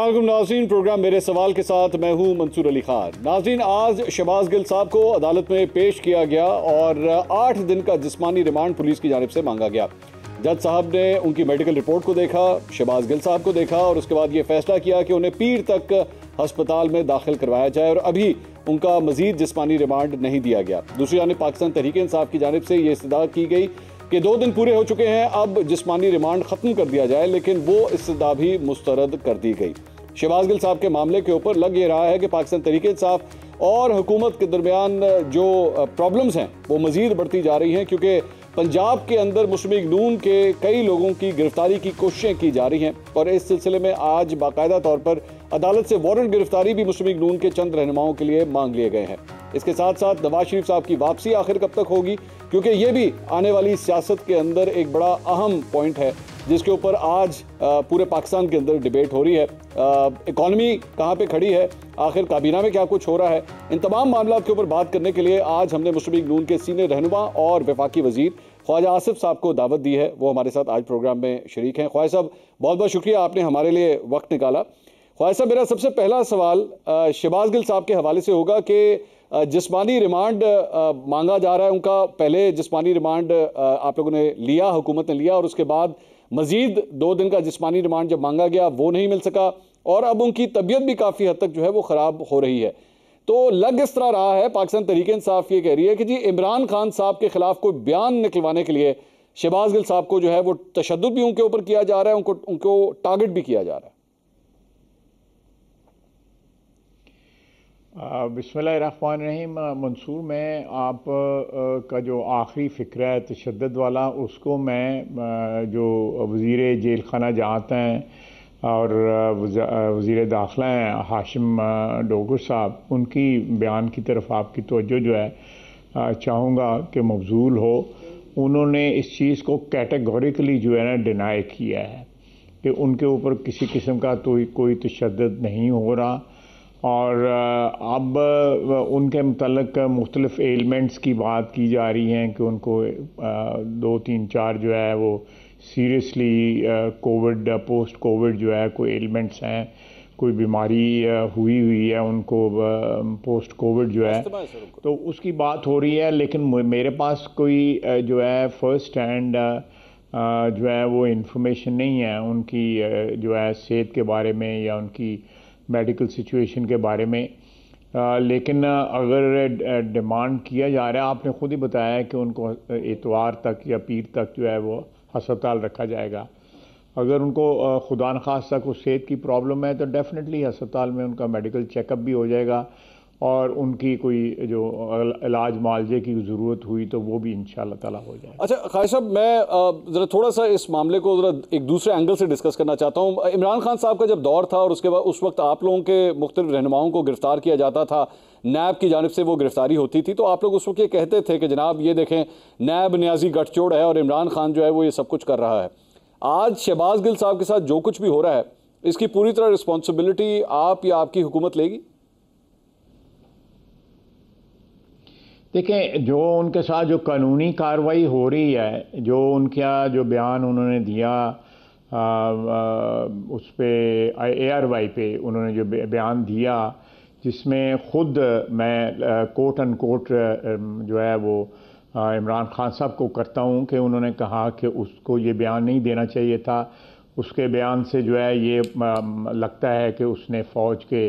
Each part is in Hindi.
अस्सलाम वालेकुम नाज़रीन, प्रोग्राम मेरे सवाल के साथ मैं हूं मंसूर अली खान। नाज़रीन, आज शहबाज गिल साहब को अदालत में पेश किया गया और 8 दिन का जिस्मानी रिमांड पुलिस की जानिब से मांगा गया। जज साहब ने उनकी मेडिकल रिपोर्ट को देखा, शहबाज गिल साहब को देखा और उसके बाद ये फैसला किया कि उन्हें पीर तक अस्पताल में दाखिल करवाया जाए और अभी उनका मजीद जिस्मानी रिमांड नहीं दिया गया। दूसरी जानिब पाकिस्तान तहरीक इंसाफ की जानिब से ये इस्तदा की गई कि 2 दिन पूरे हो चुके हैं, अब जिस्मानी रिमांड ख़त्म कर दिया जाए, लेकिन वो इस्तदा भी मुस्तरद कर दी गई। शहबाज गिल साहब के मामले के ऊपर लग ये रहा है कि पाकिस्तान तहरीक इंसाफ और हुकूमत के दरमियान जो प्रॉब्लम्स हैं वो मज़ीद बढ़ती जा रही हैं, क्योंकि पंजाब के अंदर मुस्लिम लीग नून के कई लोगों की गिरफ्तारी की कोशिशें की जा रही हैं और इस सिलसिले में आज बाकायदा तौर पर अदालत से वारंट गिरफ्तारी भी मुस्लिम लीग नून के चंद रहनुमाओं के लिए मांग लिए गए हैं। इसके साथ साथ नवाज शरीफ साहब की वापसी आखिर कब तक होगी, क्योंकि ये भी आने वाली सियासत के अंदर एक बड़ा अहम पॉइंट है जिसके ऊपर आज पूरे पाकिस्तान के अंदर डिबेट हो रही है। इकॉनमी कहाँ पे खड़ी है, आखिर काबीना में क्या कुछ हो रहा है, इन तमाम मामलों के ऊपर बात करने के लिए आज हमने मुस्लिम लीग नून के सीनियर रहनुमा और वफाकी वजीर ख्वाजा आसिफ साहब को दावत दी है। वो हमारे साथ आज प्रोग्राम में शरीक हैं। ख्वाजा साहब, बहुत बहुत शुक्रिया, आपने हमारे लिए वक्त निकाला। ख्वाजा साहब, मेरा सबसे पहला सवाल शहबाज गिल साहब के हवाले से होगा कि जिस्मानी रिमांड मांगा जा रहा है उनका। पहले जिस्मानी रिमांड आप लोगों ने लिया, हुकूमत ने लिया, और उसके बाद मजीद 2 दिन का जिस्मानी रिमांड जब मांगा गया वो नहीं मिल सका और अब उनकी तबीयत भी काफ़ी हद तक जो है वो ख़राब हो रही है। तो लग इस तरह रहा है, पाकिस्तान तहरीक इंसाफ ये कह रही है कि जी इमरान खान साहब के खिलाफ कोई बयान निकलवाने के लिए शहबाज गिल साहब को जो है वो तशद्दुद भी उनके ऊपर किया जा रहा है, उनको टारगेट भी किया जा रहा है। बिस्मिल्लाहिर्रहमानिर्रहीम। मंसूर, मैं आप का जो आखिरी फ़िक्र है तशद्दुद वाला, उसको मैं जो वज़ीर जेल खाना जआत हैं और वज़ीर दाखिला हैं हाशिम डोगर साहब, उनकी बयान की तरफ आपकी तवज्जो जो है चाहूँगा कि मबजूल हो। उन्होंने इस चीज़ को कैटेगोरिकली जो है ना डिनाई किया है कि उनके ऊपर किसी किस्म का तो कोई तशद्दुद नहीं हो रहा और अब उनके मुतल्लिक़ मुख्तलिफ़ एलिमेंट्स की बात की जा रही हैं कि उनको 2, 3, 4 जो है वो सीरियसली कोविड पोस्ट कोविड जो है कोई एलिमेंट्स हैं, कोई बीमारी हुई है उनको पोस्ट कोविड जो है, तो उसकी बात हो रही है। लेकिन मेरे पास कोई जो है फर्स्ट हैंड जो है वो इंफॉर्मेशन नहीं है उनकी जो है सेहत के बारे में या उनकी मेडिकल सिचुएशन के बारे में। लेकिन अगर डिमांड किया जा रहा है, आपने ख़ुद ही बताया कि उनको इतवार तक या पीर तक जो है वो अस्पताल रखा जाएगा। अगर उनको खुदा न खास्ता कोई सेहत की प्रॉब्लम है तो डेफिनेटली अस्पताल में उनका मेडिकल चेकअप भी हो जाएगा और उनकी कोई जो इलाज मालजे की ज़रूरत हुई तो वो भी इंशाअल्लाह ताला हो जाए। अच्छा ख्वाजा साहब, मैं ज़रा थोड़ा सा इस मामले को ज़रा एक दूसरे एंगल से डिस्कस करना चाहता हूँ। इमरान खान साहब का जब दौर था और उसके बाद उस वक्त आप लोगों के मुख्तलिफ रहनुमाओं को गिरफ्तार किया जाता था, नैब की जानिब से वो गिरफ्तारी होती थी, तो आप लोग उस वक्त ये कहते थे कि जनाब ये देखें नैब न्याजी गठजोड़ है और इमरान खान जो है वो ये सब कुछ कर रहा है। आज शहबाज गिल साहब के साथ जो कुछ भी हो रहा है इसकी पूरी तरह रिस्पॉन्सिबिलिटी आप या आपकी हुकूमत लेगी? देखें, जो उनके साथ जो कानूनी कार्रवाई हो रही है, जो उनका जो बयान उन्होंने दिया उस पर ARY पे उन्होंने जो बयान दिया जिसमें ख़ुद मैं कोट अन कोट जो है वो इमरान खान साहब को करता हूँ कि उन्होंने कहा कि उसको ये बयान नहीं देना चाहिए था। उसके बयान से जो है ये लगता है कि उसने फ़ौज के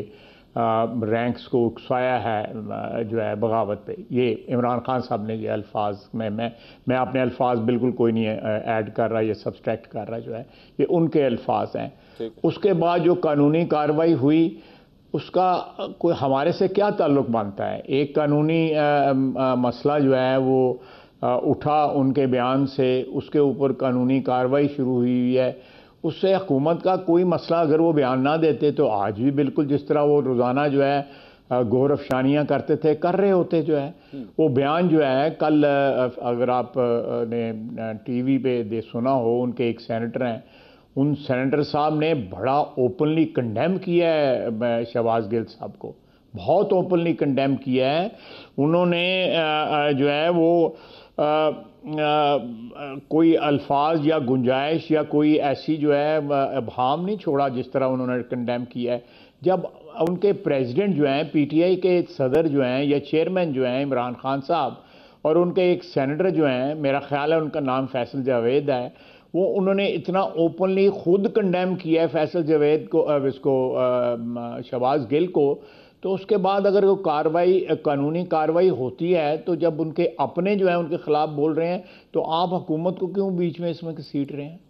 रैंक्स को उकसाया है जो है बगावत पे। ये इमरान खान साहब ने ये अल्फाज मैं अपने अल्फाज बिल्कुल कोई नहीं ऐड कर रहा या सब्सट्रैक्ट कर रहा, जो है ये उनके अल्फाज हैं। उसके बाद जो कानूनी कार्रवाई हुई उसका कोई हमारे से क्या ताल्लुक़ बनता है? एक कानूनी मसला जो है वो उठा उनके बयान से, उसके ऊपर कानूनी कार्रवाई शुरू हुई है। उससे हुकूमत का कोई मसला अगर वो बयान ना देते तो आज भी बिल्कुल जिस तरह वो रोज़ाना जो है गौर अफशानियाँ करते थे कर रहे होते। जो है वो बयान जो है कल अगर आप ने TV पे सुना हो, उनके एक सेनेटर हैं, उन सेनेटर साहब ने बड़ा ओपनली कंडेम किया है शहबाज गिल साहब को, बहुत ओपनली कंडेम किया है। उन्होंने जो है वो कोई अल्फाज या गुंजाइश या कोई ऐसी जो है अभाम नहीं छोड़ा जिस तरह उन्होंने कंडेम किया है। जब उनके प्रेसिडेंट जो हैं, पीटीआई के सदर जो हैं या चेयरमैन जो हैं इमरान खान साहब, और उनके एक सेनेटर जो हैं, मेरा ख्याल है उनका नाम फैसल जावेद है, वो उन्होंने इतना ओपनली खुद कंडेम किया है फैसल जावेद को, इसको शहबाज गिल को। तो उसके बाद अगर वो कार्रवाई, कानूनी कार्रवाई होती है, तो जब उनके अपने जो है उनके खिलाफ बोल रहे हैं, तो आप हुकूमत को क्यों बीच में इसमें घसीट रहे हैं?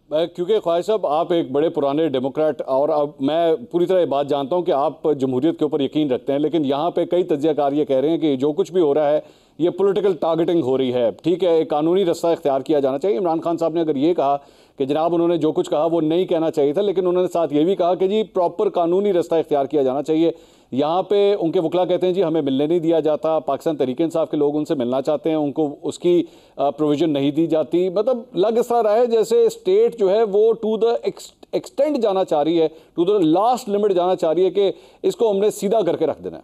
क्योंकि ख्वाहिश साहब आप एक बड़े पुराने डेमोक्रेट, और अब मैं पूरी तरह ये बात जानता हूं कि आप जमहूरियत के ऊपर यकीन रखते हैं, लेकिन यहाँ पे कई तज्जियाकार ये कह रहे हैं कि जो कुछ भी हो रहा है ये पॉलिटिकल टारगेटिंग हो रही है। ठीक है, एक कानूनी रास्ता इख्तियार किया जाना चाहिए। इमरान खान साहब ने अगर ये कहा कि जनाब उन्होंने जो कुछ कहा वो नहीं कहना चाहिए था, लेकिन उन्होंने साथ ये भी कहा कि जी प्रॉपर कानूनी रास्ता इख्तियार किया जाना चाहिए। यहाँ पे उनके वकला कहते हैं जी हमें मिलने नहीं दिया जाता, पाकिस्तान तहरीक इंसाफ के लोग उनसे मिलना चाहते हैं, उनको उसकी प्रोविजन नहीं दी जाती। मतलब लग इस तरह रहा है जैसे स्टेट जो है वो टू द एक्सटेंड जाना चाह रही है, टू द लास्ट लिमिट जाना चाह रही है कि इसको हमने सीधा करके रख देना है।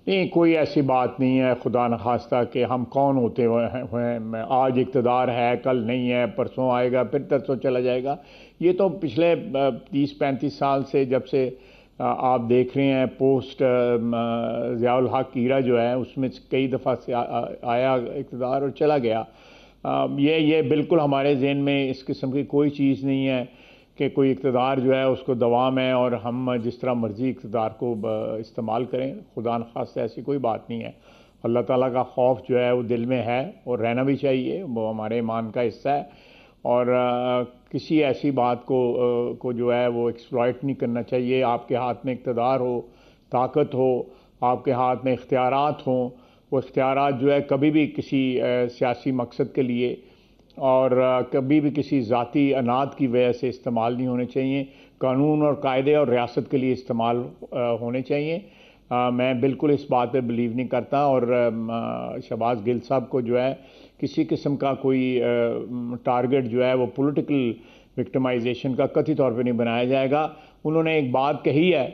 नहीं, कोई ऐसी बात नहीं है। खुदा न खास्ता कि हम कौन होते हुए हैं, आज इक़्तिदार है, कल नहीं है, परसों आएगा, फिर तरसों चला जाएगा। ये तो पिछले 30-35 साल से, जब से आप देख रहे हैं पोस्ट ज़ियाउल हक ईरा जो है, उसमें कई दफ़ा से आया इक़्तिदार और चला गया। ये बिल्कुल हमारे ज़हन में इस किस्म की कोई चीज़ नहीं है कि कोई इक़्तिदार जो है उसको दवाम है और हम जिस तरह मर्ज़ी इक़्तिदार को इस्तेमाल करें। खुदा न खास्ता ऐसी कोई बात नहीं है। अल्लाह ताला का खौफ जो है वो दिल में है और रहना भी चाहिए, वो हमारे ईमान का हिस्सा है। और किसी ऐसी बात को जो है वो एक्सप्लॉइट नहीं करना चाहिए। आपके हाथ में इक़्तिदार हो, ताकत हो, आपके हाथ में इख्तियारात हों, वो इख्तियारात जो है कभी भी किसी सियासी मकसद के लिए और कभी भी किसी ज़ाती अनाद की वजह से इस्तेमाल नहीं होने चाहिए। कानून और कायदे और रियासत के लिए इस्तेमाल होने चाहिए। मैं बिल्कुल इस बात पे बिलीव नहीं करता। और शहबाज गिल साहब को जो है किसी किस्म का कोई टारगेट जो है वो पॉलिटिकल विक्टिमाइजेशन का कथित तौर पे नहीं बनाया जाएगा। उन्होंने एक बात कही है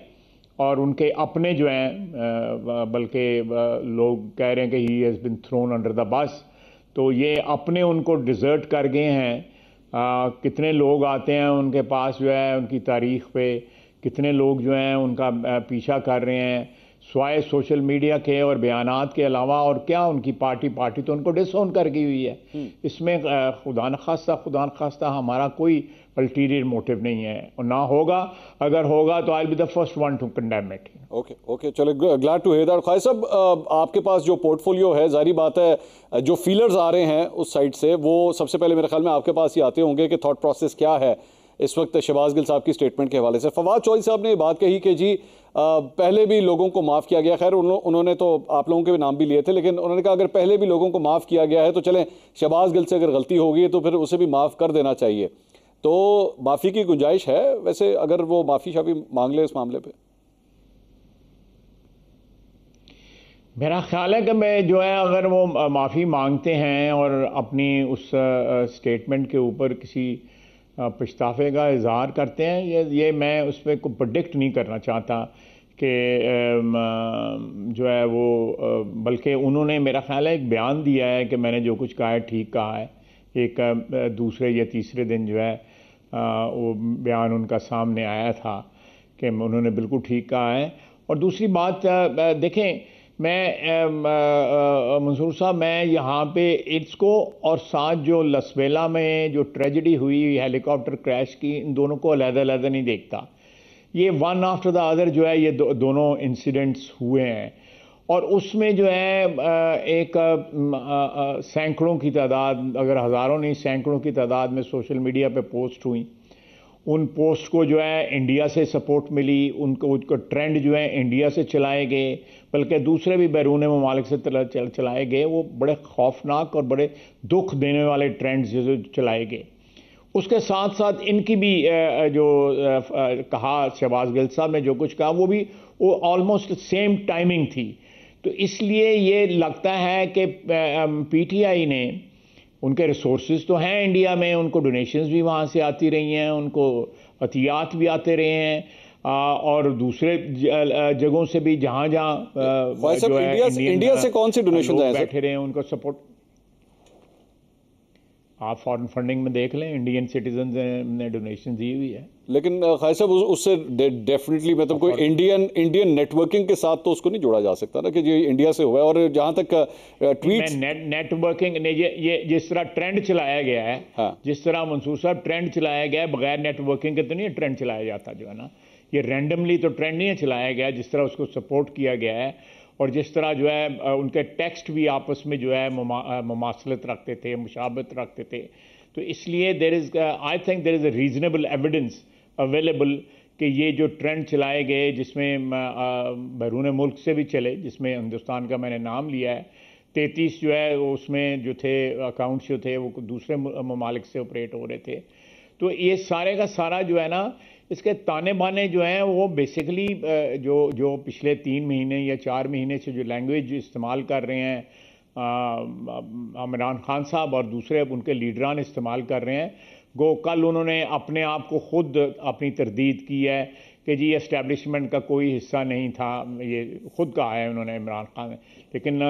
और उनके अपने जो हैं, बल्कि लोग कह रहे हैं कि he has been thrown under the bus, तो ये अपने उनको डिज़र्ट कर गए हैं। कितने लोग आते हैं उनके पास जो है उनकी तारीख़ पे, कितने लोग जो हैं उनका पीछा कर रहे हैं, स्वाय सोशल मीडिया के और बयानात के अलावा। और क्या उनकी पार्टी तो उनको डिसोन कर गई हुई है। इसमें खुदा न खास्ता हमारा कोई अल्टीरियर मोटिव नहीं है और ना होगा। अगर होगा तो I will be the first one two condemn it. Okay, चलो, ग्लैड टू हियर दैट। ख्वाहिश साहब, आपके पास जो पोर्टफोलियो है, जारी बात है जो फीलर्स आ रहे हैं उस साइड से, वो सबसे पहले मेरे ख्याल में आपके पास ही आते होंगे कि थॉट प्रोसेस क्या है इस वक्त शहबाज गिल साहब की स्टेटमेंट के हवाले से। फवाद चौधरी साहब ने ये बात कही कि जी पहले भी लोगों को माफ़ किया गया। खैर उन्होंने तो आप लोगों के भी नाम भी लिए थे, लेकिन उन्होंने कहा अगर पहले भी लोगों को माफ़ किया गया है तो चलें, शहबाज गिल से अगर गलती होगी तो फिर उसे भी माफ़ कर देना चाहिए। तो माफ़ी की गुंजाइश है वैसे, अगर वो माफ़ी शाफी मांग ले इस मामले पे? मेरा ख्याल है कि मैं जो है अगर वो माफ़ी मांगते हैं और अपनी उस स्टेटमेंट के ऊपर किसी पछतावे का इजहार करते हैं, ये मैं उस पर को प्रेडिक्ट नहीं करना चाहता कि जो है वो, बल्कि उन्होंने मेरा ख्याल है एक बयान दिया है कि मैंने जो कुछ कहा है ठीक कहा है। एक दूसरे या तीसरे दिन जो है वो बयान उनका सामने आया था कि उन्होंने बिल्कुल ठीक कहा है। और दूसरी बात देखें, मैं मंसूर साहब, मैं यहाँ पे इसको और साथ जो लसबेला में जो ट्रेजेडी हुई हेलीकॉप्टर क्रैश की, इन दोनों को अलग-अलग नहीं देखता। ये वन आफ्टर द अदर जो है ये दोनों इंसिडेंट्स हुए हैं और उसमें जो है एक सैकड़ों की तादाद, अगर हज़ारों नहीं सैकड़ों की तादाद में सोशल मीडिया पे पोस्ट हुई। उन पोस्ट को जो है इंडिया से सपोर्ट मिली, उनको ट्रेंड जो है इंडिया से चलाए गए, बल्कि दूसरे भी बैरून ममालिक से चलाए गए। वो बड़े खौफनाक और बड़े दुख देने वाले ट्रेंड्स जो चलाए गए। उसके साथ साथ इनकी भी जो कहा शहबाज गिल साहब ने जो कुछ कहा वो ऑलमोस्ट सेम टाइमिंग थी। तो इसलिए ये लगता है कि पीटीआई ने, उनके रिसोर्सेज तो हैं इंडिया में, उनको डोनेशंस भी वहाँ से आती रही हैं, उनको अतियात भी आते रहे हैं, और दूसरे जगहों से भी जहां जहां जो है इंडिया से कौन सी डोनेशन आए बैठे रहे हैं उनको सपोर्ट। आप फॉरेन फंडिंग में देख लें, इंडियन सिटीजन ने डोनेशन दी हुई है। लेकिन खाई साहब उससे डेफिनेटली मतलब कोई इंडियन नेटवर्किंग के साथ तो उसको नहीं जोड़ा जा सकता ना कि ये इंडिया से हुआ है। और जहां तक ट्वीट नेटवर्किंग ने ये जिस तरह ट्रेंड चलाया गया है, हाँ। जिस तरह मंसूर साहब ट्रेंड चलाया गया है, बगैर नेटवर्किंग के तो नहीं ट्रेंड चलाया जाता जो है ना। ये रैंडमली तो ट्रेंड नहीं चलाया गया, जिस तरह उसको सपोर्ट किया गया है और जिस तरह जो है उनके टेक्स्ट भी आपस में जो है मुमासलत रखते थे, मुशाबत रखते थे। तो इसलिए I think there is a reasonable evidence available कि ये जो ट्रेंड चलाए गए, जिसमें बैरून मुल्क से भी चले, जिसमें हिंदुस्तान का मैंने नाम लिया है, 33 जो है उसमें जो थे अकाउंट्स जो थे वो दूसरे ममालिक से ऑपरेट हो रहे थे। तो ये सारे का सारा जो है ना, इसके ताने बाने जो हैं वो बेसिकली जो पिछले 3 महीने या 4 महीने से जो लैंग्वेज इस्तेमाल कर रहे हैं इमरान खान साहब और दूसरे उनके लीडरान इस्तेमाल कर रहे हैं। गो कल उन्होंने अपने आप को खुद अपनी तरदीद की है कि जी एस्टेब्लिशमेंट का कोई हिस्सा नहीं था, ये खुद कहा है उन्होंने इमरान खान ने। लेकिन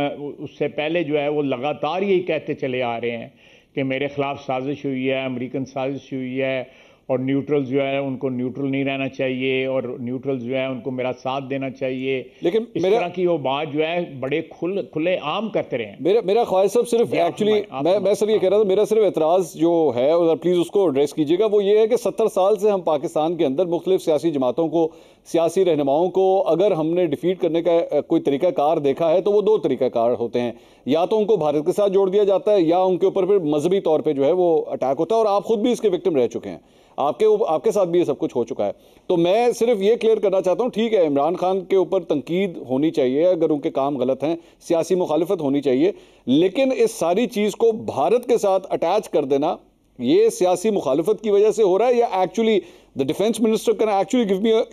उससे पहले जो है वो लगातार यही कहते चले आ रहे हैं कि मेरे ख़िलाफ़ साजिश हुई है, अमेरिकन साजिश हुई है और न्यूट्रल जो है उनको न्यूट्रल नहीं रहना चाहिए और न्यूट्रल जो है उनको मेरा साथ देना चाहिए। लेकिन इस तरह की वो बात जो है बड़े खुले आम करते रहे। मेरा ख्वाहिश साहब सिर्फ एक्चुअली मैं सर ये कह रहा था, मेरा सिर्फ एतराज़ जो है और प्लीज़ उसको एड्रेस कीजिएगा, वो ये है कि 70 साल से हम पाकिस्तान के अंदर मुख्तलिफ सियासी जमातों को, सियासी रहनुमाओं को अगर हमने डिफीट करने का कोई तरीक़ाकार देखा है तो वो 2 तरीक़ाकार होते हैं। या तो उनको भारत के साथ जोड़ दिया जाता है या उनके ऊपर फिर मजहबी तौर पर जो है वो अटैक होता है। और आप खुद भी इसके विक्टिम रह चुके हैं, आपके साथ भी ये सब कुछ हो चुका है। तो मैं सिर्फ ये क्लियर करना चाहता हूँ, ठीक है इमरान खान के ऊपर तनकीद होनी चाहिए अगर उनके काम गलत हैं, सियासी मुखालिफत होनी चाहिए, लेकिन इस सारी चीज़ को भारत के साथ अटैच कर देना ये सियासी मुखालिफत की वजह से हो रहा है या actually the defence minister can actually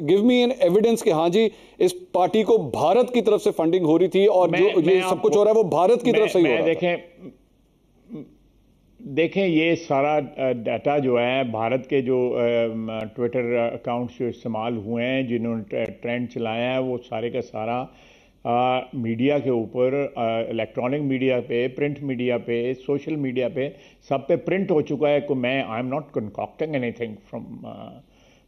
give me an evidence कि हाँ जी इस पार्टी को भारत की तरफ से फंडिंग हो रही थी और जो सब कुछ हो रहा है वो भारत की तरफ से ही हो रहा है। देखें ये सारा डाटा जो है भारत के जो ट्विटर अकाउंट्स जो इस्तेमाल हुए हैं, जिन्होंने ट्रेंड चलाया है, वो सारे का सारा मीडिया के ऊपर, इलेक्ट्रॉनिक मीडिया पे, प्रिंट मीडिया पे, सोशल मीडिया पे, सब पे प्रिंट हो चुका है। मैं I am not concocting anything from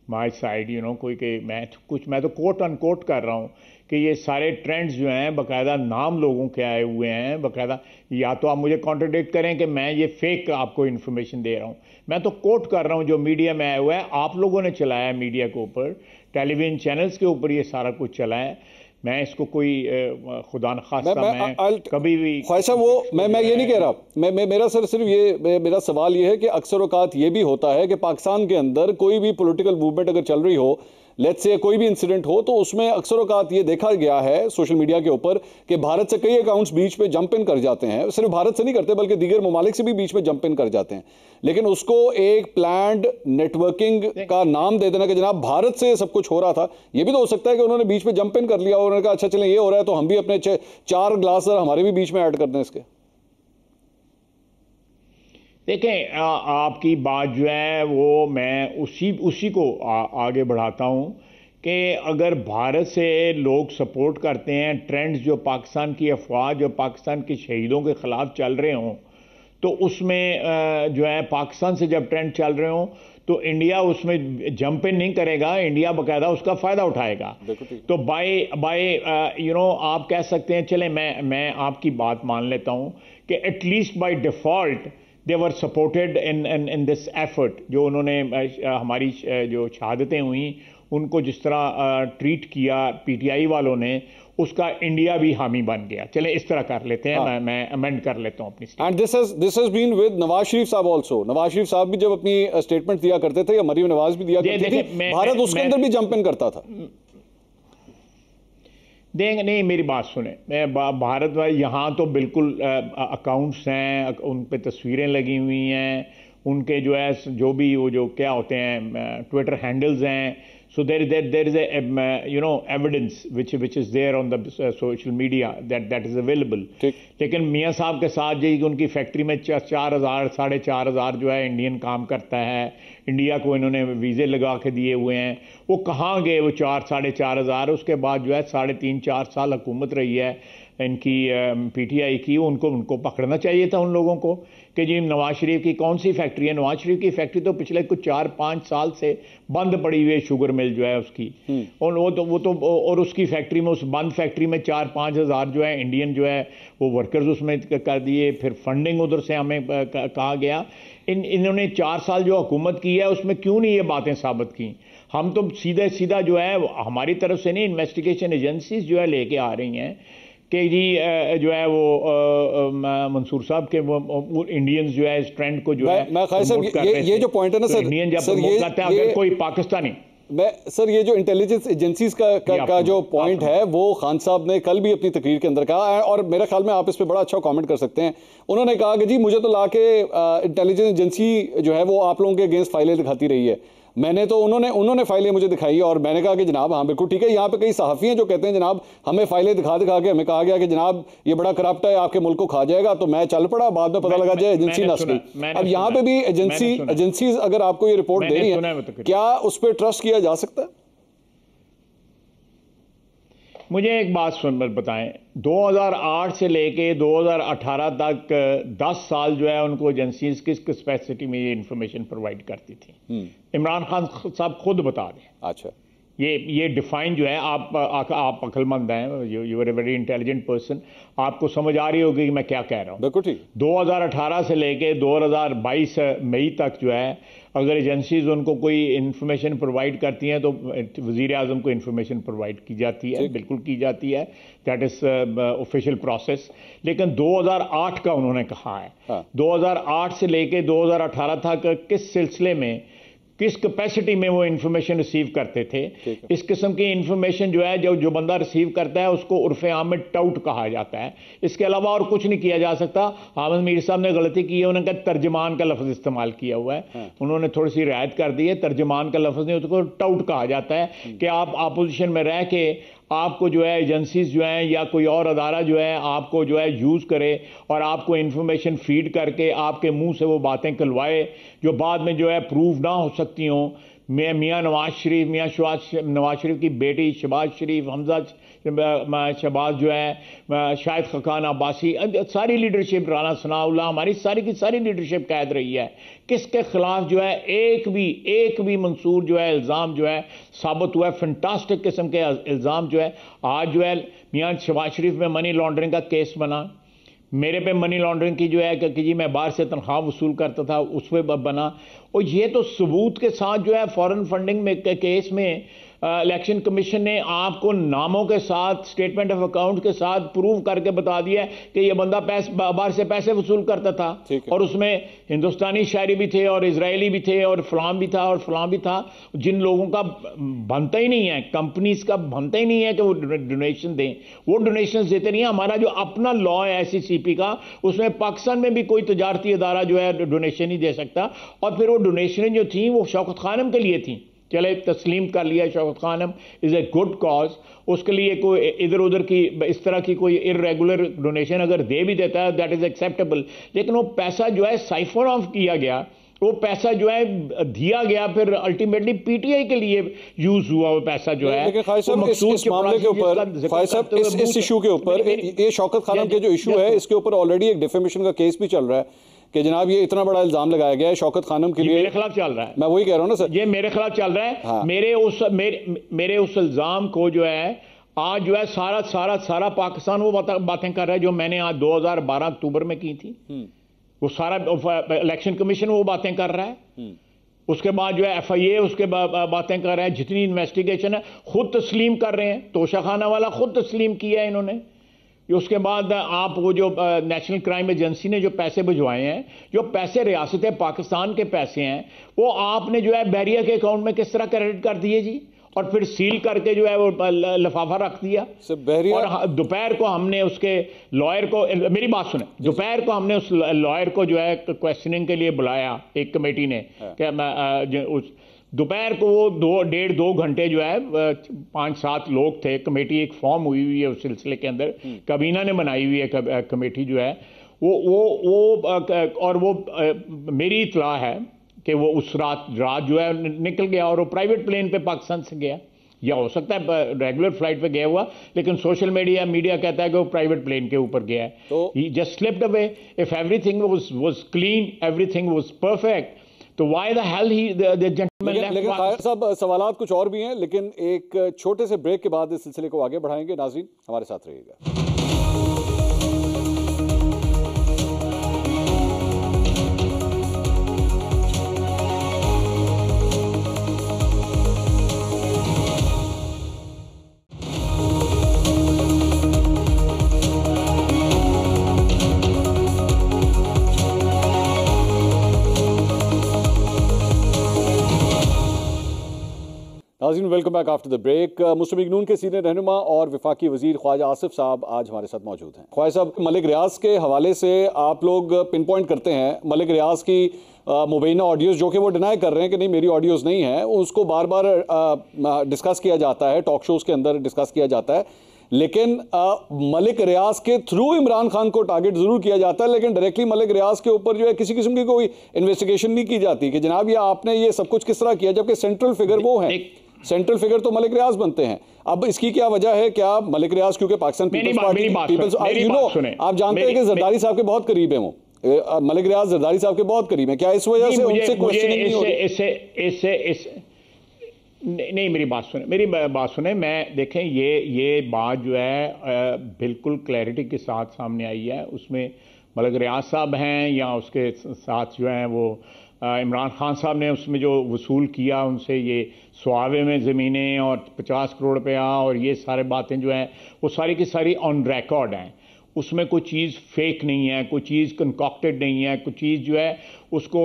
my side, you know, मैं तो कोट अनकोट कर रहा हूँ कि ये सारे ट्रेंड्स जो हैं बाकायदा नाम लोगों के आए हुए हैं बाकायदा। या तो आप मुझे कॉन्ट्रडिक्ट करें कि मैं ये फेक आपको इन्फॉर्मेशन दे रहा हूँ, मैं तो कोट कर रहा हूँ जो मीडिया में आया हुआ है। आप लोगों ने चलाया है मीडिया के ऊपर, टेलीविजन चैनल्स के ऊपर ये सारा कुछ चला है। मैं इसको कोई खुदा न खास्ता मैं कभी भी ख्वाहिशा वो मैं ये नहीं कह रहा। मेरा सिर्फ ये मेरा सवाल ये है कि अक्सर औकात ये भी होता है कि पाकिस्तान के अंदर कोई भी पॉलिटिकल मूवमेंट अगर चल रही हो, लेट्स से कोई भी इंसिडेंट हो, तो उसमें अक्सर औकात ये देखा गया है सोशल मीडिया के ऊपर कि भारत से कई अकाउंट्स बीच पे जंप इन कर जाते हैं। सिर्फ भारत से नहीं करते बल्कि दीगर ममालिक से भी बीच में जंप इन कर जाते हैं, लेकिन उसको एक प्लान्ड नेटवर्किंग का नाम दे देना कि जनाब भारत से सब कुछ हो रहा था। ये भी तो हो सकता है कि उन्होंने बीच में जंप इन कर लिया और उन्होंने कहा अच्छा चलें ये हो रहा है तो हम भी अपने 4 ग्लास हमारे भी बीच में ऐड कर दें इसके। देखें आपकी बात जो है वो मैं उसी को आगे बढ़ाता हूँ कि अगर भारत से लोग सपोर्ट करते हैं ट्रेंड्स जो पाकिस्तान की अफवाह जो पाकिस्तान के शहीदों के ख़िलाफ़ चल रहे हों, तो उसमें जो है पाकिस्तान से जब ट्रेंड चल रहे हों तो इंडिया उसमें जंप इन नहीं करेगा, इंडिया बाकायदा उसका फ़ायदा उठाएगा। तो बाय यू नो आप कह सकते हैं, चले मैं आपकी बात मान लेता हूँ कि at least by default they were supported in this effort. जो उन्होंने हमारी जो शहादतें हुई उनको जिस तरह ट्रीट किया पीटीआई वालों ने, उसका इंडिया भी हामी बन गया। चले इस तरह कर लेते हैं। मैं अमेंड कर लेता हूं अपनी and this has been with Nawaz Sharif Sahab also. Nawaz Sharif साहब भी जब अपनी स्टेटमेंट दिया करते थे या मरीम नवाज भी दिया करती थी, भारत उसके अंदर भी जंप इन करता था। देंगे नहीं, मेरी बात सुने, मैं भारत में यहाँ तो बिल्कुल अकाउंट्स हैं, उन पे तस्वीरें लगी हुई हैं, उनके जो है जो भी वो जो क्या होते हैं ट्विटर हैंडल्स हैं। So there is a you know evidence which is there on the social media that is available. लेकिन मियाँ साहब के साथ जी उनकी फैक्ट्री में 4,000 4,500 जो है इंडियन काम करता है, इंडिया को इन्होंने वीज़े लगा के दिए हुए हैं, वो कहाँ गए वो 4,000-4,500? उसके बाद जो है 3.5-4 साल हुकूमत रही है इनकी पीटीआई की, उनको पकड़ना चाहिए था उन लोगों को कि जी नवाज शरीफ की कौन सी फैक्ट्री है। नवाज शरीफ की फैक्ट्री तो पिछले कुछ 4-5 साल से बंद पड़ी हुई है, शुगर मिल जो है उसकी, और और उसकी फैक्ट्री में, उस बंद फैक्ट्री में 4-5 हज़ार जो है इंडियन जो है वो वर्कर्स उसमें कर दिए। फिर फंडिंग उधर से हमें कहा गया। इन्होंने 4 साल जो हुकूमत की है उसमें क्यों नहीं ये बातें साबित की? हम तो सीधा जो है हमारी तरफ से नहीं, इन्वेस्टिगेशन एजेंसीज जो है लेके आ रही हैं कि जी जो है वो मंसूर साहब के वो इंडियंस जो है इस ट्रेंड को जो है मैं साहब ये जो पॉइंट है ना सर, इंडियन जब प्रमोट करते हैं, अगर कोई पाकिस्तानी सर ये जो इंटेलिजेंस एजेंसीज का जो पॉइंट है वो खान साहब ने कल भी अपनी तकरीर के अंदर कहा, और मेरे ख्याल में आप इस पे बड़ा अच्छा कमेंट कर सकते हैं। उन्होंने कहा कि जी मुझे तो लाके इंटेलिजेंस एजेंसी जो है वो आप लोगों के अगेंस्ट फाइलें दिखाती रही है। मैंने तो उन्होंने फाइलें मुझे दिखाई और मैंने कहा कि जनाब हाँ बिल्कुल ठीक है। यहाँ पे कई सहाफ़ी हैं जो कहते हैं जनाब हमें फाइलें दिखा के हमें कहा गया कि जनाब ये बड़ा करप्ट है, आपके मुल्क को खा जाएगा। तो मैं चल पड़ा, बाद में पता लगा जाए एजेंसी नस गई। अब यहाँ पे भी एजेंसीज अगर आपको ये रिपोर्ट दे रही है, क्या उस पर ट्रस्ट किया जा सकता है? मुझे एक बात बताएं, 2008 से लेके 2018 तक 10 साल जो है उनको एजेंसीज किस कैपेसिटी में ये इंफॉर्मेशन प्रोवाइड करती थी? इमरान खान साहब खुद बता दें। अच्छा, ये डिफाइन जो है, आप अक्लमंद हैं, you are a very intelligent person, आपको समझ आ रही होगी कि मैं क्या कह रहा हूँ। बिल्कुल ठीक। 2018 से लेके 2022 मई तक जो है अगर एजेंसीज उनको कोई इन्फॉर्मेशन प्रोवाइड करती हैं तो वज़ीर आज़म को इन्फॉर्मेशन प्रोवाइड की जाती है, बिल्कुल की जाती है, दैट इज़ ऑफिशियल प्रोसेस। लेकिन 2008 का उन्होंने कहा है, हाँ। 2008 से लेके 2018 तक किस सिलसिले में, किस कैपेसिटी में वो इन्फॉर्मेशन रिसीव करते थे? इस किस्म की इन्फॉर्मेशन जो है जो बंदा रिसीव करता है उसको उर्फ़े आम में टाउट कहा जाता है। इसके अलावा और कुछ नहीं किया जा सकता। हामिद मीर साहब ने गलती की है, उन्होंने कहा तर्जमान का लफ्ज़ इस्तेमाल किया हुआ है, हाँ। उन्होंने थोड़ी सी रियायत कर दी है, तर्जमान का लफ्ज़ नहीं, उसको टाउट कहा जाता है कि आप अपोजिशन में रह के आपको जो है एजेंसीज जो हैं या कोई और अदारा जो है आपको जो है यूज़ करे और आपको इन्फॉर्मेशन फीड करके आपके मुंह से वो बातें कहलवाए जो बाद में जो है प्रूव ना हो सकती हों। मियाँ नवाज शरीफ की बेटी शहबाज शरीफ, हमजा शहबाज जो है, शाहिद खकान अब्बासी, सारी लीडरशिप, राना सनाउल्लाह, हमारी सारी की सारी लीडरशिप कैद रही है। किसके खिलाफ जो है एक भी मंसूर जो है इल्ज़ाम जो है साबित हुआ है? फंटास्टिक किस्म के इल्ज़ाम जो है आज जो है मियाँ शहबाज शरीफ में मनी लॉन्ड्रिंग का केस बना, मेरे पे मनी लॉन्ड्रिंग की जो है कि जी मैं बाहर से तनख्वाह वसूल करता था उस पर बना। और ये तो सबूत के साथ जो है फॉरेन फंडिंग में केस में इलेक्शन कमीशन ने आपको नामों के साथ, स्टेटमेंट ऑफ अकाउंट के साथ प्रूव करके बता दिया कि ये बंदा बाहर से पैसे वसूल करता था, और उसमें हिंदुस्तानी शायरी भी थे और इजरायली भी थे और फलां भी था और फलां भी था। जिन लोगों का बनता ही नहीं है, कंपनीज का बनता ही नहीं है कि वो डोनेशन दें, वो डोनेशन देते नहीं है। हमारा जो अपना लॉ है SCCP का, उसमें पाकिस्तान में भी कोई तजारती अदारा जो है डोनेशन नहीं दे सकता। और फिर वो डोनेशन जो थी वो शौकत खानम के लिए थी, चले तस्लीम कर लिया, Shaukat Khanum is a good cause, उसके लिए कोई इधर उधर की इस तरह की कोई इरेगुलर डोनेशन अगर दे भी देता है दैट इज़ एक्सेप्टेबल। लेकिन वो पैसा जो है साइफर ऑफ किया गया, वो पैसा जो है दिया गया, फिर अल्टीमेटली PTI के लिए यूज हुआ वो पैसा जो है। लेकिन खालिद साहब इस मामले के ऊपर, खालिद साहब इस इशू के ऊपर, ये शौकत खानम के जो इशू है इसके ऊपर ऑलरेडी एक डिफेमेशन का केस भी चल रहा है कि जनाब ये इतना बड़ा इल्जाम लगाया गया है शौकत खानम के लिए। मेरे खिलाफ चल रहा है, मैं वही कह रहा हूँ ना सर, ये मेरे खिलाफ चल रहा है। हाँ। मेरे उस इल्जाम को जो है आज जो है सारा पाकिस्तान वो बातें कर रहा है जो मैंने आज 2012 अक्टूबर में की थी। वो सारा इलेक्शन कमीशन वो बातें कर रहा है। उसके बाद जो है FIA उसके बातें कर रहा है, जितनी इन्वेस्टिगेशन है खुद तस्लीम कर रहे हैं। तोशाखाना वाला खुद तस्लीम किया है इन्होंने। उसके बाद आप वो जो नेशनल क्राइम एजेंसी ने जो पैसे भिजवाए हैं, जो पैसे रियासत पाकिस्तान के पैसे हैं, वो आपने जो है बहरिया के अकाउंट में किस तरह क्रेडिट कर दिए जी, और फिर सील करके जो है वो लिफाफा रख दिया। और दोपहर को हमने उसके लॉयर को, मेरी बात सुने, दोपहर को हमने उस लॉयर को जो है क्वेश्चनिंग के लिए बुलाया एक कमेटी ने, कि उस दोपहर को वो 2.5-2 घंटे जो है 5-7 लोग थे, कमेटी एक फॉर्म हुई है उस सिलसिले के अंदर, कबीना ने बनाई हुई है कमेटी जो है वो और वो मेरी इतला है कि वो उस रात जो है निकल गया और वो प्राइवेट प्लेन पे पाकिस्तान से गया, या हो सकता है रेगुलर फ्लाइट पे गया हुआ, लेकिन सोशल मीडिया कहता है कि वो प्राइवेट प्लेन के ऊपर गया है। तो he just slipped away. If everything was clean, everything was perfect, तो why the hell he the gentleman left. लेकिन खायर साहब, सवालात कुछ और भी हैं, लेकिन एक छोटे से ब्रेक के बाद इस सिलसिले को आगे बढ़ाएंगे। नाज़रीन, हमारे साथ रहिएगा। नाज़रीन, welcome back after the break. Muslim League Noon के सीनियर रहनुमा और वफाकी वजीर ख्वाजा आसिफ साहब आज हमारे साथ मौजूद हैं। ख्वाजा साहब, मलिक रियाज के हवाले से आप लोग पिन पॉइंट करते हैं मलिक रियाज की मुबैना ऑडियोज़, जो कि वो डिनाई कर रहे हैं कि नहीं मेरी ऑडियोज़ नहीं है, उसको बार बार डिस्कस किया जाता है, टॉक शोज़ के अंदर डिस्कस किया जाता है, लेकिन मलिक रियाज के थ्रू इमरान खान को टारगेट ज़रूर किया जाता है, लेकिन डायरेक्टली मलिक रियाज के ऊपर जो है किसी किस्म की कोई इन्वेस्टिगेशन नहीं की जाती कि जनाब ये आपने ये सब कुछ किस तरह किया, जबकि सेंट्रल फिगर वो है, सेंट्रल फिगर तो मलिक रियाज बनते हैं। अब इसकी क्या वजह है? क्या मलिक रियाज क्योंकि पाकिस्तान पीपल्स पार्टी, आप जानते हैं कि जरदारी साहब के बहुत करीब है, वो मलिक रियाज जरदारी साहब के बहुत करीब है, क्या इस वजह से उनसे क्वेश्चनिंग नहीं हो रही? नहीं, मेरी बात सुने। मैं देखें, ये बात जो है बिल्कुल क्लैरिटी के साथ सामने आई है। उसमें मलिक रियाज साहब हैं या उसके साथ जो हैं वो इमरान खान साहब ने उसमें जो वसूल किया उनसे ये सुआवे में ज़मीनें और 50 करोड़ रुपया और ये सारे बातें जो हैं वो सारी की सारी ऑन रिकॉर्ड हैं। उसमें कोई चीज़ फेक नहीं है, कोई चीज़ कंकॉक्टेड नहीं है, कोई चीज़ जो है उसको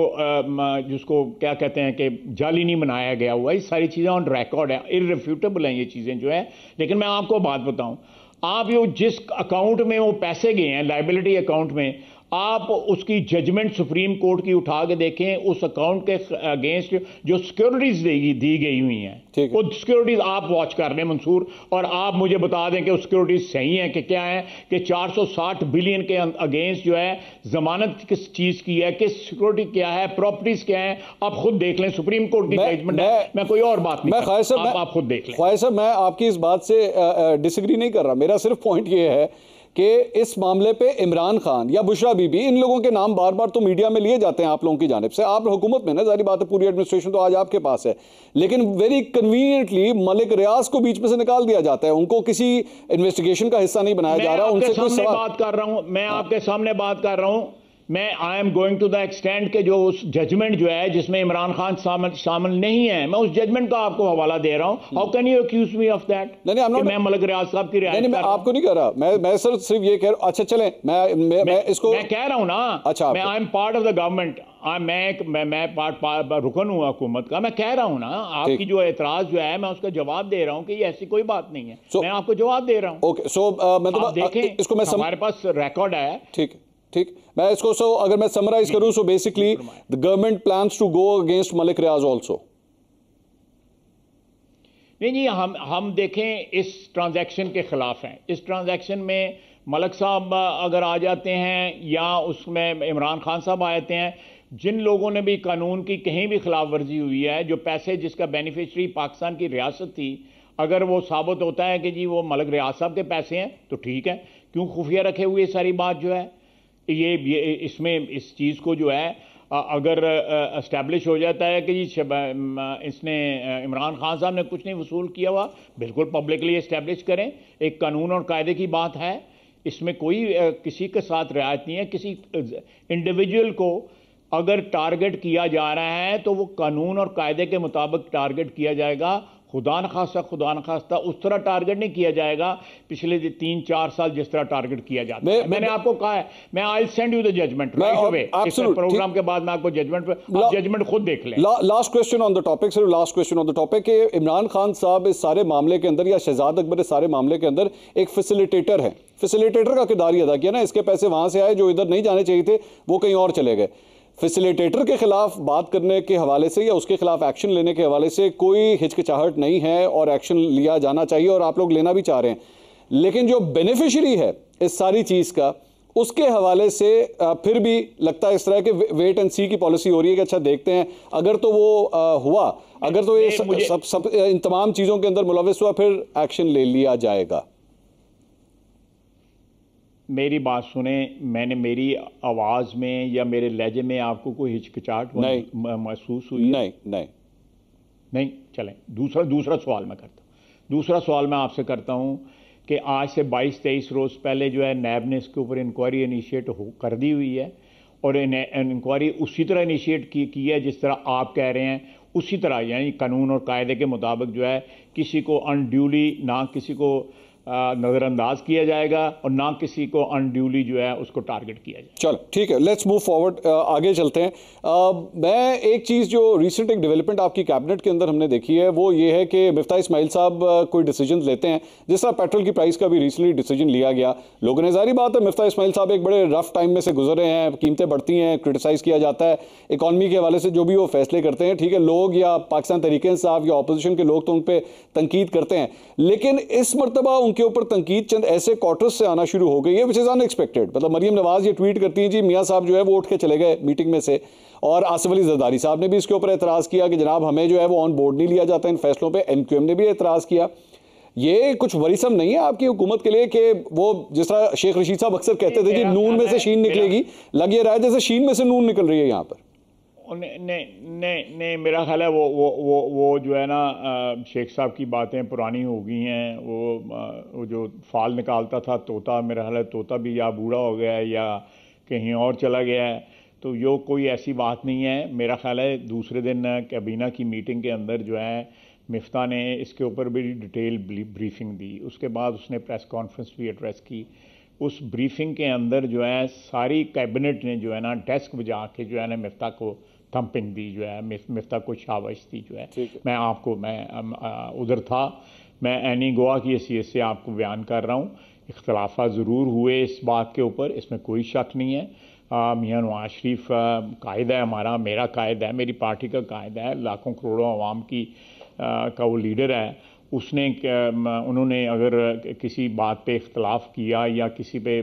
जिसको क्या कहते हैं कि जाली नहीं बनाया गया हुआ। ये सारी चीज़ें ऑन रिकॉर्ड है, इररिफ्यूटेबल हैं ये चीज़ें जो है। लेकिन मैं आपको बात बताऊं, आप ये जिस अकाउंट में वो पैसे गए हैं, लाइबिलिटी अकाउंट में, आप उसकी जजमेंट सुप्रीम कोर्ट की उठा के देखें, उस अकाउंट के अगेंस्ट जो सिक्योरिटीज दी गई हुई हैं, वो सिक्योरिटीज आप वॉच कर रहे हैं मंसूर, और आप मुझे बता दें कि वो सिक्योरिटीज सही हैं कि क्या है, कि 460 बिलियन के अगेंस्ट जो है जमानत किस चीज की है, किस सिक्योरिटी क्या है, प्रॉपर्टीज क्या है, आप खुद देख लें। सुप्रीम कोर्ट की जजमेंट है, मैं कोई और बात नहीं कर रहा, आप खुद देख लें। ख्वाजा साहब, मैं आपकी इस बात से डिसएग्री नहीं कर रहा, मेरा सिर्फ पॉइंट ये है कि इस मामले पे इमरान खान या बुशरा बीबी, इन लोगों के नाम बार बार तो मीडिया में लिए जाते हैं आप लोगों की जानिब से, आप हुकूमत में ना, जारी बात है पूरी एडमिनिस्ट्रेशन तो आज आपके पास है, लेकिन वेरी कन्वीनियंटली मलिक रियाज को बीच में से निकाल दिया जाता है, उनको किसी इन्वेस्टिगेशन का हिस्सा नहीं बनाया जा रहा, उनसे कोई सवाल बात कर रहा हूं मैं, आपके सामने बात कर रहा हूं मैं। I am going to the extent के जो उस जजमेंट जो है जिसमें इमरान खान शामिल नहीं है, मैं उस जजमेंट का आपको हवाला दे रहा हूं। How can you accuse me of that? मैं मलिक रियाज साहब की रियायत मैं आपको नहीं कह रहा, मैं सिर्फ ये कह रहा हूं। अच्छा चलें, मैं इसको मैं कह रहा हूं ना। अच्छा, मैं I am part of the government, मैं पार्ट रुकन हूं हुकूमत का। मैं कह रहा हूं ना, आपकी जो एतराज जो है मैं उसका जवाब दे रहा हूं कि ये ऐसी कोई बात नहीं है, मैं आपको जवाब दे रहा हूं। ओके, सो मैं तो देखें, इसको हमारे पास रिकॉर्ड है। ठीक, मैं इसको अगर मैं समराइज करूं, so basically the government plans to go against Malik Riaz also. नहीं जी, हम देखें इस ट्रांजैक्शन के खिलाफ हैं। इस ट्रांजैक्शन में मलिक साहब अगर आ जाते हैं या उसमें इमरान खान साहब आ जाते हैं, जिन लोगों ने भी कानून की कहीं भी खिलाफ वर्जी हुई है, जो पैसे जिसका बेनिफिशरी पाकिस्तान की रियासत थी, अगर वो साबित होता है कि जी वो मलिक रियाज साहब के पैसे हैं तो ठीक है, क्यों खुफिया रखे हुए सारी बात जो है ये इसमें इस चीज़ को जो है अगर एस्टैब्लिश हो जाता है कि जी इसने इमरान खान साहब ने कुछ नहीं वसूल किया हुआ, बिल्कुल पब्लिकली एस्टैब्लिश करें। एक कानून और कायदे की बात है, इसमें कोई किसी के साथ रियायत नहीं है। किसी इंडिविजुअल को अगर टारगेट किया जा रहा है तो वो कानून और कायदे के मुताबिक टारगेट किया जाएगा। खुदा न खास्ता उस तरह टारगेट नहीं किया जाएगा पिछले 3-4 साल जिस तरह टारगेट किया जाता है। मैंने आपको कहा है, मैं I send you the judgement right away. इस प्रोग्राम के बाद मैं आपको जजमेंट खुद देख लें। Last question on the topic, सिर्फ last question on the topic कि इमरान खान साहब इस सारे मामले के अंदर या शहजाद अकबर इस सारे मामले के अंदर एक फैसिलिटेटर है, फैसिलिटेटर का किरदार ही अदा किया ना। इसके पैसे वहां से आए जो इधर नहीं जाने चाहिए थे, वो कहीं और चले गए। फैसिलिटेटर के खिलाफ बात करने के हवाले से या उसके खिलाफ एक्शन लेने के हवाले से कोई हिचकिचाहट नहीं है और एक्शन लिया जाना चाहिए और आप लोग लेना भी चाह रहे हैं, लेकिन जो बेनिफिशियरी है इस सारी चीज़ का उसके हवाले से फिर भी लगता है इस तरह के वेट एंड सी की पॉलिसी हो रही है कि अच्छा देखते हैं, अगर तो वो हुआ, अगर तो ये सब इन तमाम चीज़ों के अंदर मुलविस हुआ, फिर एक्शन ले लिया जाएगा। मेरी बात सुने, मैंने मेरी आवाज़ में या मेरे लहजे में आपको कोई हिचकिचाहट महसूस हुई? नहीं नहीं नहीं। चलें, दूसरा सवाल मैं करता हूँ। दूसरा सवाल मैं आपसे करता हूँ कि आज से 22-23 रोज़ पहले जो है नैब ने इसके ऊपर इंक्वायरी इनिशिएट कर दी हुई है, और इंक्वायरी उसी तरह इनिशिएट की है जिस तरह आप कह रहे हैं, उसी तरह, यानी कानून और कायदे के मुताबिक जो है किसी को अनड्यूली ना किसी को नज़रअंदाज किया जाएगा और ना किसी को अनड्यूली जो है उसको टारगेट किया जाए। चलो ठीक है, लेट्स मूव फॉरवर्ड, आगे चलते हैं। मैं एक चीज़ जो रिसेंट एक डेवलपमेंट आपकी कैबिनेट के अंदर हमने देखी है वो ये है कि मिफ्ता इस्माइल साहब कोई डिसीजन लेते हैं, जिस तरह पेट्रोल की प्राइस का भी रिसेंटली डिसीजन लिया गया। लोगों ने, जारी बात है, मिफ्ता इस्माइल साहब एक बड़े रफ टाइम में से गुजर रहे हैं, कीमतें बढ़ती हैं, क्रिटिसाइज़ किया जाता है इकॉनमी के हवाले से जो भी वो फैसले करते हैं, ठीक है, लोग या पाकिस्तान तहरीक इंसाफ या अपोजिशन के लोग तो उन पर तनकीद करते हैं, लेकिन इस मरतबा उनके ऊपर तनकीद चंद ऐसे क्वार्टर्स से आना शुरू हो गई है विच इज़ अनएक्सपेक्टेड। मतलब मरियम नवाज ये ट्वीट करती हैं, जी मियाँ साहब जो है वो उठ के चले गए मीटिंग में से, और आसिफ अली जरदारी साहब ने भी इसके ऊपर एतराज़ किया कि जनाब हमें जो है वो ऑन बोर्ड नहीं लिया जाता इन फैसलों पे। MQM ने भी एतराज़ किया। ये कुछ वरीसम नहीं है आपकी हुकूमत के लिए कि वो जिस तरह शेख रशीद साहब अक्सर कहते थे जी नून में से शीन निकलेगी, लग ये रहा है जैसे शीन में से नून निकल रही है यहाँ पर। नहीं, मेरा ख्याल है वो जो है ना, शेख साहब की बातें पुरानी हो गई हैं। वो जो फाल निकालता था तोता, मेरा ख्याल है तोता भी या बूढ़ा हो गया है या कहीं और चला गया है, तो यो कोई ऐसी बात नहीं है। मेरा ख्याल है दूसरे दिन कैबिना की मीटिंग के अंदर जो है मिफ्ता ने इसके ऊपर भी डिटेल ब्रीफिंग दी, उसके बाद उसने प्रेस कॉन्फ्रेंस भी एड्रेस की। उस ब्रीफिंग के अंदर जो है सारी कैबिनेट ने जो है ना डेस्क बजा के जो है ना मिफ्ता को थम्पिंग दी, जो है मिफ्ता को शाबाश दी जो है। मैं उधर था, मैं एनी गोवा की हैसियत से आपको बयान कर रहा हूँ। इख्तलाफा ज़रूर हुए इस बात के ऊपर, इसमें कोई शक नहीं है। मियाँ नवाज शरीफ कायद है हमारा, मेरा कायद है, मेरी पार्टी का कायद है, लाखों करोड़ों अवाम की का वो लीडर है। उन्होंने अगर किसी बात पे इख्तलाफ किया या किसी पे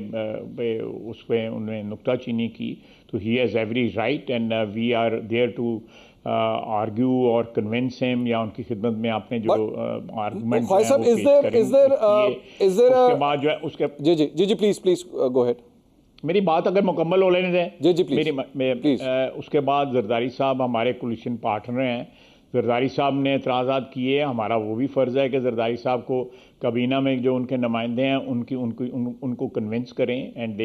उस पर उन्होंने नुक्ताचीनी की तो he has every right and we are there to argue और कन्विंस हिम, या उनकी खिदमत में आपने जो आर्गूमेंट उसके बाद जो है उसके जी प्लीज गो अहेड, मेरी बात अगर मुकम्मल हो लेने दें। जी प्लीज। उसके बाद जरदारी साहब हमारे कोलिशन पार्टनर हैं, जरदारी साहब ने एतराज़ात किए, हमारा वो भी फ़र्ज़ है कि जरदारी साहब को काबीना में जो उनके नुमाइंदे हैं उनको कन्विंस करें, and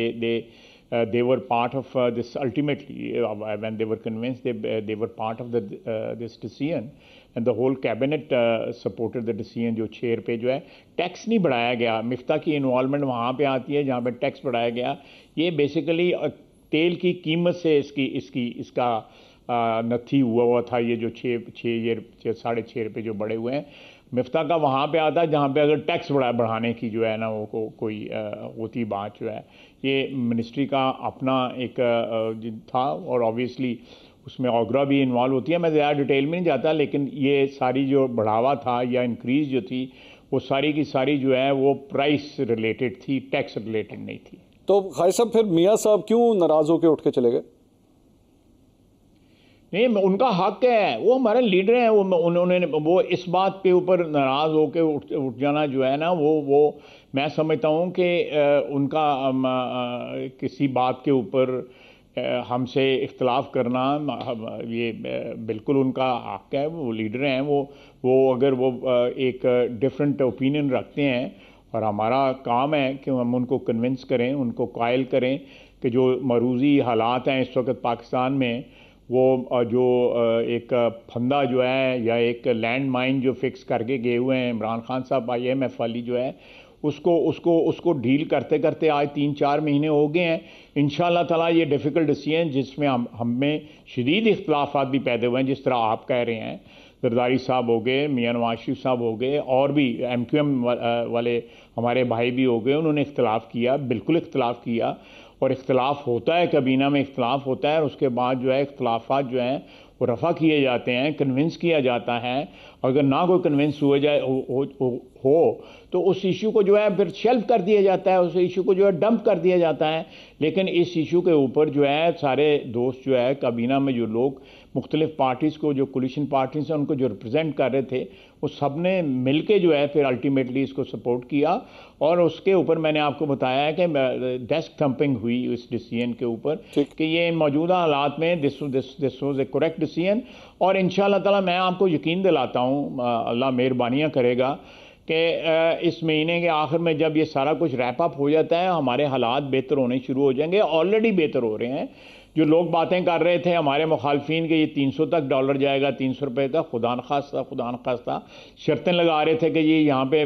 they were part of this ultimately when they were convinced they were part of this decision and the whole cabinet supported the decision। जो चेयर पे जो है टैक्स नहीं बढ़ाया गया, मिफ्ता की इन्वॉल्वमेंट वहाँ पे आती है जहाँ पे टैक्स बढ़ाया गया। ये बेसिकली तेल की कीमत से इसका नथी हुआ था, ये जो 6.5 रुपये जो बढ़े हुए हैं। मिफ्ता का वहाँ पे आता है जहाँ पे अगर टैक्स बढ़ाने की जो है ना वो कोई होती बात जो है, ये मिनिस्ट्री का अपना एक था और ऑब्वियसली उसमें ऑगरा भी इन्वॉल्व होती है। मैं ज़्यादा डिटेल में नहीं जाता, लेकिन ये सारी जो बढ़ावा था या इंक्रीज़ जो थी वो सारी की सारी जो है वो प्राइस रिलेटेड थी, टैक्स रिलेटेड नहीं थी। तो खाई साहब फिर मियाँ साहब क्यों नाराज़ होकर उठ के चले गए? नहीं, उनका हक है, वो हमारे लीडर हैं, वो इस बात पे ऊपर नाराज़ होकर उठ जाना जो है ना वो मैं समझता हूँ कि उनका किसी बात के ऊपर हमसे इख्तलाफ करना ये बिल्कुल उनका हक है। वो लीडर हैं, वो अगर वो एक डिफरेंट ओपिनियन रखते हैं और हमारा काम है कि हम उनको कन्विंस करें, उनको कायल करें कि जो मरूजी हालात हैं इस वक्त पाकिस्तान में, वो जो एक फंदा जो है या एक लैंड माइन जो फिक्स करके गए हुए हैं इमरान खान साहब IMF वाली जो है, उसको डील करते करते आज 3-4 महीने हो गए हैं। इंशाअल्लाह ताला ये डिफ़िकल्ट डिसीजन जिसमें हम में शदीद इख्तलाफात भी पैदा हुए हैं, जिस तरह आप कह रहे हैं, जरदारी साहब हो गए, मियाँ नवाज शरीफ साहब हो गए, और भी MQM वाले हमारे भाई भी हो गए, उन्होंने इख्तलाफ किया, बिल्कुल इख्तलाफ किया। और इख्तलाफ होता है, काबीना में इख्तलाफ होता है, और उसके बाद जो है इख्तलाफात जो हैं वो रफ़ा किए जाते हैं, कन्विंस किया जाता है। अगर ना कोई कन्विंस हुआ जाए हो तो उस इशू को जो है फिर शेल्फ कर दिया जाता है, उस इशू को जो है डंप कर दिया जाता है। लेकिन इस इशू के ऊपर जो है सारे दोस्त जो है काबीना में जो लोग मुख्तलिफ पार्टीज़ को, जो कोलिशन पार्टीज़ हैं, उनको जो रिप्रेजेंट कर रहे थे, वो सब ने मिल के जो है फिर अल्टीमेटली इसको सपोर्ट किया। और उसके ऊपर मैंने आपको बताया है कि डेस्क थंपिंग हुई इस डिसीजन के ऊपर कि ये मौजूदा हालात में this was A correct decision. और इंशाअल्लाह ताला मैं आपको यकीन दिलाता हूँ, अल्लाह मेहरबानियाँ करेगा कि इस महीने के आखिर में जब ये सारा कुछ रैप अप हो जाता है, हमारे हालात बेहतर होने शुरू हो जाएंगे। ऑलरेडी बेहतर हो रहे हैं। जो लोग बातें कर रहे थे हमारे मुखालफिन के ये 300 तक डॉलर जाएगा, 300 रुपये तक, खुदा न खास्ता शर्तें लगा रहे थे कि ये यहाँ पे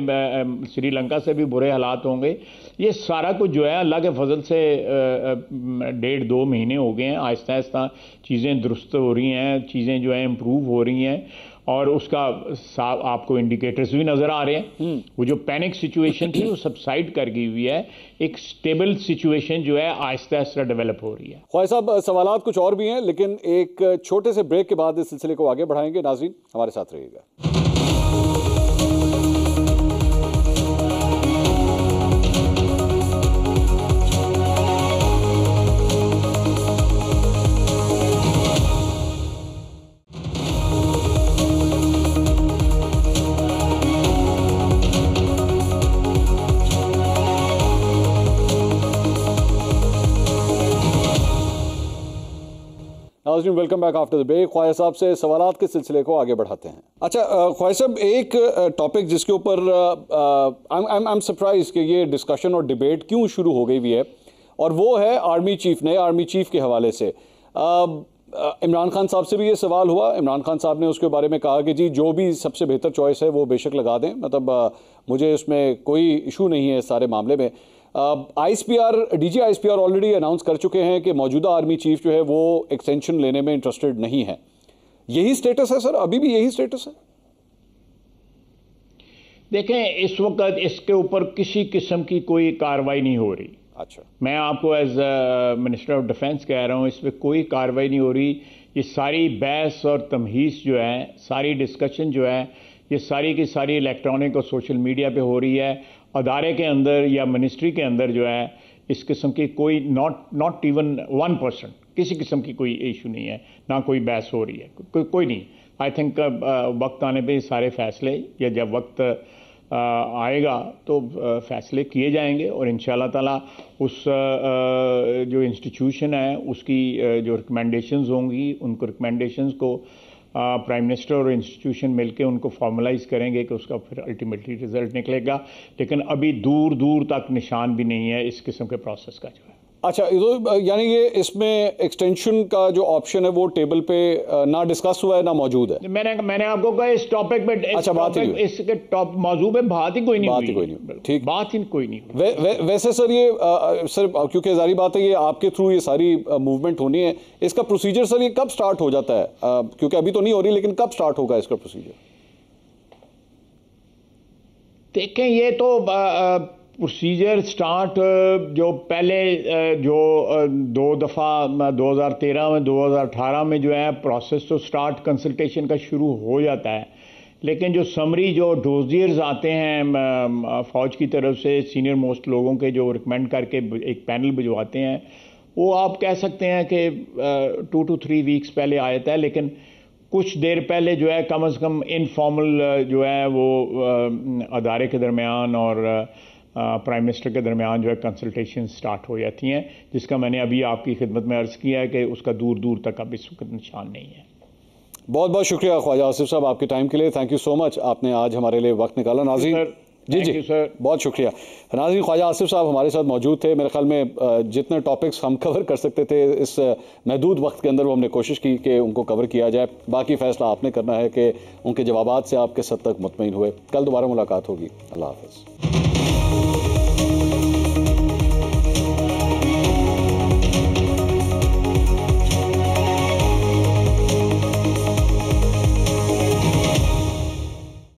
श्रीलंका से भी बुरे हालात होंगे। ये सारा कुछ जो है अल्लाह के फजल से 1.5-2 महीने हो गए हैं, आहिस्ता आहिस्ता चीज़ें दुरुस्त हो रही हैं, चीज़ें जो है इम्प्रूव हो रही हैं और उसका आपको इंडिकेटर्स भी नज़र आ रहे हैं। वो जो पैनिक सिचुएशन थी वो सबसाइड कर गई हुई है, एक स्टेबल सिचुएशन जो है आहिस्ता आहिस्ता डेवलप हो रही है। ख्वाजा साहब, सवालात कुछ और भी हैं, लेकिन एक छोटे से ब्रेक के बाद इस सिलसिले को आगे बढ़ाएंगे। नाज़रीन हमारे साथ रहिएगा। नाज़रीन welcome back after the break. Khwaja साहब से सवालात के सिलसिले को आगे बढ़ाते हैं। अच्छा ख्वाजा साहब, एक टॉपिक जिसके ऊपर आई एम सरप्राइज कि ये डिस्कशन और डिबेट क्यों शुरू हो गई हुई है, और वो है आर्मी चीफ, नए आर्मी चीफ के हवाले से। इमरान खान साहब से भी ये सवाल हुआ। इमरान खान साहब ने उसके बारे में कहा कि जी जो भी सबसे बेहतर चॉइस है वो बेशक लगा दें, मतलब मुझे उसमें कोई इशू नहीं है इस सारे मामले में। डीजी आईएसपीआर ऑलरेडी अनाउंस कर चुके हैं कि मौजूदा आर्मी चीफ जो है वो एक्सटेंशन लेने में इंटरेस्टेड नहीं है। यही स्टेटस है सर, अभी भी यही स्टेटस है? देखें, इस वक्त इसके ऊपर किसी किस्म की कोई कार्रवाई नहीं हो रही। अच्छा, मैं आपको एज मिनिस्टर ऑफ डिफेंस कह रहा हूँ, इस पर कोई कार्रवाई नहीं हो रही। ये सारी बहस और तमहीस जो है, सारी डिस्कशन जो है, ये सारी की सारी इलेक्ट्रॉनिक और सोशल मीडिया पे हो रही है। अदारे के अंदर या मिनिस्ट्री के अंदर जो है इस किस्म की कोई नॉट इवन 1% किसी किस्म की कोई इशू नहीं है, ना कोई बहस हो रही है, कोई नहीं। आई थिंक वक्त आने पे सारे फैसले, या जब वक्त आएगा तो फैसले किए जाएंगे और इंशाल्लाह ताला उस जो इंस्टीट्यूशन है उसकी जो रिकमेंडेशंस होंगी, उनको रिकमेंडेशंस को प्राइम मिनिस्टर और इंस्टीट्यूशन मिलके उनको फॉर्मलाइज करेंगे कि उसका फिर अल्टीमेटली रिजल्ट निकलेगा। लेकिन अभी दूर दूर तक निशान भी नहीं है इस किस्म के प्रोसेस का जो है। अच्छा, तो यानी ये इसमें एक्सटेंशन का जो ऑप्शन है वो टेबल पे ना डिस्कस हुआ है, ना मौजूद है। मैंने आपको कहा इस टॉपिक पे, अच्छा, बात ही इसके टॉप मौजू पे बात ही कोई नहीं हुई। ठीक, बात ही कोई नहीं हुई। वैसे सर ये सर क्योंकि जारी बात है ये आपके थ्रू ये सारी मूवमेंट होनी है, इसका प्रोसीजर सर ये कब स्टार्ट हो जाता है? क्योंकि अभी तो नहीं हो रही, लेकिन कब स्टार्ट होगा इसका प्रोसीजर? देखें, ये तो प्रोसीजर स्टार्ट जो पहले जो 2 दफ़ा 2013 में 2018 में जो है प्रोसेस तो स्टार्ट कंसल्टेशन का शुरू हो जाता है। लेकिन जो समरी जो डोजियर्स आते हैं फ़ौज की तरफ से सीनियर मोस्ट लोगों के, जो रिकमेंड करके एक पैनल भिजवाते हैं, वो आप कह सकते हैं कि 2 to 3 वीक्स पहले आ जाता है। लेकिन कुछ देर पहले जो है कम से कम इनफॉर्मल जो है वो अदारे के दरमियान और प्राइम मिनिस्टर के दरमियान जो है कंसल्टेशन स्टार्ट हो जाती हैं, जिसका मैंने अभी आपकी खिदमत में अर्ज़ किया है कि उसका दूर दूर तक अब इस वक्त निशान नहीं है। बहुत बहुत शुक्रिया ख्वाजा आसिफ साहब आपके टाइम के लिए। थैंक यू सो मच, आपने आज हमारे लिए वक्त निकाला। नाज़रीन जी सर, बहुत शुक्रिया। नाज़रीन, ख्वाजा आसिफ साहब हमारे साथ मौजूद थे। मेरे ख्याल में जितने टॉपिक्स हम कवर कर सकते थे इस महदूद वक्त के अंदर वो हमने कोशिश की कि उनको कवर किया जाए। बाकी फ़ैसला आपने करना है कि उनके जवाबात से आप किस हद तक मुतमईन हुए। कल दोबारा मुलाकात होगी। अल्लाह हाफ़िज़।